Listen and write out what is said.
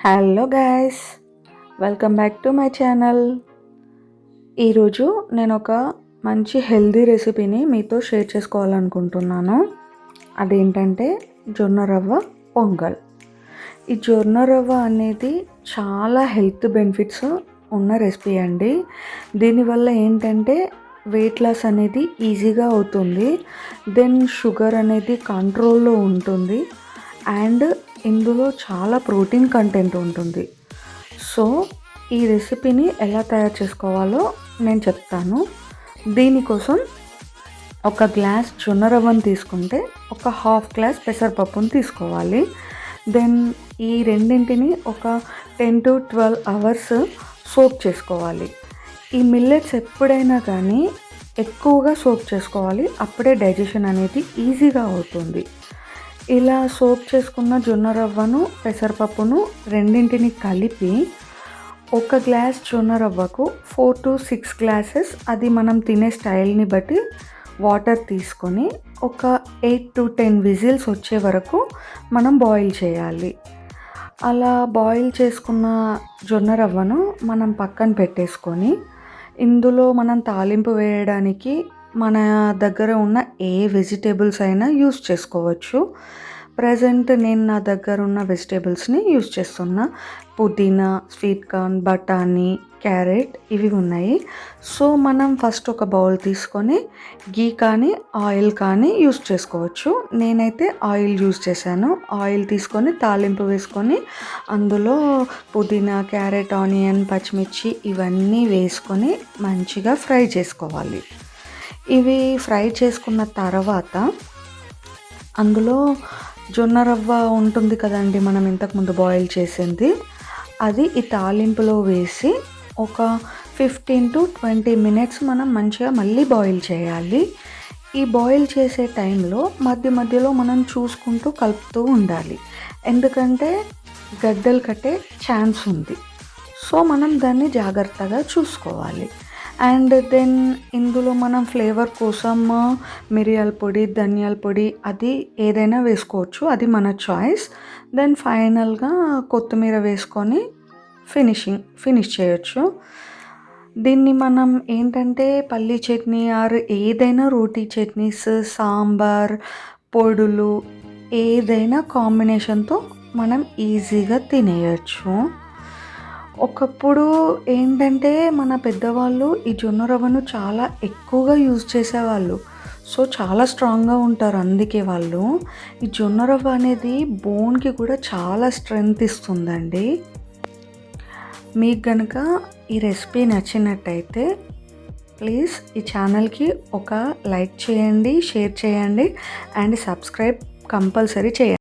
Hello guys, welcome back to my channel. ఈరోజు నేను ఒక మంచి హెల్దీ రెసిపీని మీతో షేర్ చేసుకోవాలనుకుంటున్నాను. అదేంటంటే జొన్న రవ్వ పొంగల్. ఈ జొన్న రవ్వ అనేది చాలా హెల్త్ బెనిఫిట్స్ ఉన్న రెసిపీ అండి. దీనివల్ల ఏంటంటే వెయిట్ లాస్ అనేది ఈజీగా అవుతుంది. దెన్ షుగర్ అనేది కంట్రోల్లో ఉంటుంది అండ్ ఇందులో చాలా ప్రోటీన్ కంటెంట్ ఉంటుంది. సో ఈ రెసిపీని ఎలా తయారు చేసుకోవాలో నేను చెప్తాను. దీనికోసం ఒక గ్లాస్ జొన్న రవ్వను తీసుకుంటే ఒక హాఫ్ గ్లాస్ పెసరపప్పును తీసుకోవాలి. దెన్ ఈ రెండింటిని ఒక 10 to 12 అవర్స్ సోక్ చేసుకోవాలి. ఈ మిల్లెట్స్ ఎప్పుడైనా కానీ ఎక్కువగా సోక్ చేసుకోవాలి, అప్పుడే డైజెషన్ అనేది ఈజీగా అవుతుంది. ఇలా సోక్ చేసుకున్న జొన్న రవ్వను పెసరపప్పును రెండింటిని కలిపి ఒక గ్లాస్ జొన్న రవ్వకు 4 to 6 గ్లాసెస్, అది మనం తినే స్టైల్ని బట్టి వాటర్ తీసుకొని ఒక 8 to 10 విజిల్స్ వచ్చే వరకు మనం బాయిల్ చేయాలి. అలా బాయిల్ చేసుకున్న జొన్న రవ్వను మనం పక్కన పెట్టేసుకొని ఇందులో మనం తాలింపు వేయడానికి మన దగ్గర ఉన్న ఏ వెజిటేబుల్స్ అయినా యూస్ చేసుకోవచ్చు. ప్రజెంట్ నేను నా దగ్గర ఉన్న వెజిటేబుల్స్ని యూస్ చేస్తున్నా. పుదీనా, స్వీట్ కార్న్, బఠానీ, క్యారెట్ ఇవి ఉన్నాయి. సో మనం ఫస్ట్ ఒక బౌల్ తీసుకొని గీ కానీ ఆయిల్ కానీ యూస్ చేసుకోవచ్చు. నేనైతే ఆయిల్ యూస్ చేశాను. ఆయిల్ తీసుకొని తాలింపు వేసుకొని అందులో పుదీనా, క్యారెట్, ఆనియన్, పచ్చిమిర్చి ఇవన్నీ వేసుకొని మంచిగా ఫ్రై చేసుకోవాలి. ఇవి ఫ్రై చేసుకున్న తర్వాత అందులో జొన్న రవ్వ ఉంటుంది కదండి, మనం ఇంతకుముందు బాయిల్ చేసింది, అది ఈ తాలింపులో వేసి ఒక 15 to 20 మినిట్స్ మనం మంచిగా మళ్ళీ బాయిల్ చేయాలి. ఈ బాయిల్ చేసే టైంలో మధ్య మధ్యలో మనం చూసుకుంటూ కలుపుతూ ఉండాలి, ఎందుకంటే గడ్డలు కట్టే ఛాన్స్ ఉంది. సో మనం దాన్ని జాగ్రత్తగా చూసుకోవాలి. అండ్ దెన్ ఇందులో మనం ఫ్లేవర్ కోసం మిరియాల పొడి, ధనియాల పొడి అది ఏదైనా వేసుకోవచ్చు, అది మన చాయిస్. దెన్ ఫైనల్గా కొత్తిమీర వేసుకొని ఫినిష్ చేయొచ్చు. దీన్ని మనం ఏంటంటే పల్లీ చట్నీ ఆర్ ఏదైనా రోటీ చట్నీస్, సాంబార్, పొడులు ఏదైనా కాంబినేషన్తో మనం ఈజీగా తినేయచ్చు. ఒకప్పుడు ఏంటంటే మన పెద్దవాళ్ళు ఈ జొన్న రవ్వను చాలా ఎక్కువగా యూజ్ చేసేవాళ్ళు. సో చాలా స్ట్రాంగ్గా ఉంటారు, అందుకే వాళ్ళు. ఈ జొన్న రవ్వ అనేది బోన్కి కూడా చాలా స్ట్రెంగ్త్ ఇస్తుందండి. మీకు కనుక ఈ రెసిపీ నచ్చినట్టయితే ప్లీజ్ ఈ ఛానల్కి ఒక లైక్ చేయండి, షేర్ చేయండి అండ్ సబ్స్క్రైబ్ కంపల్సరీ చేయండి.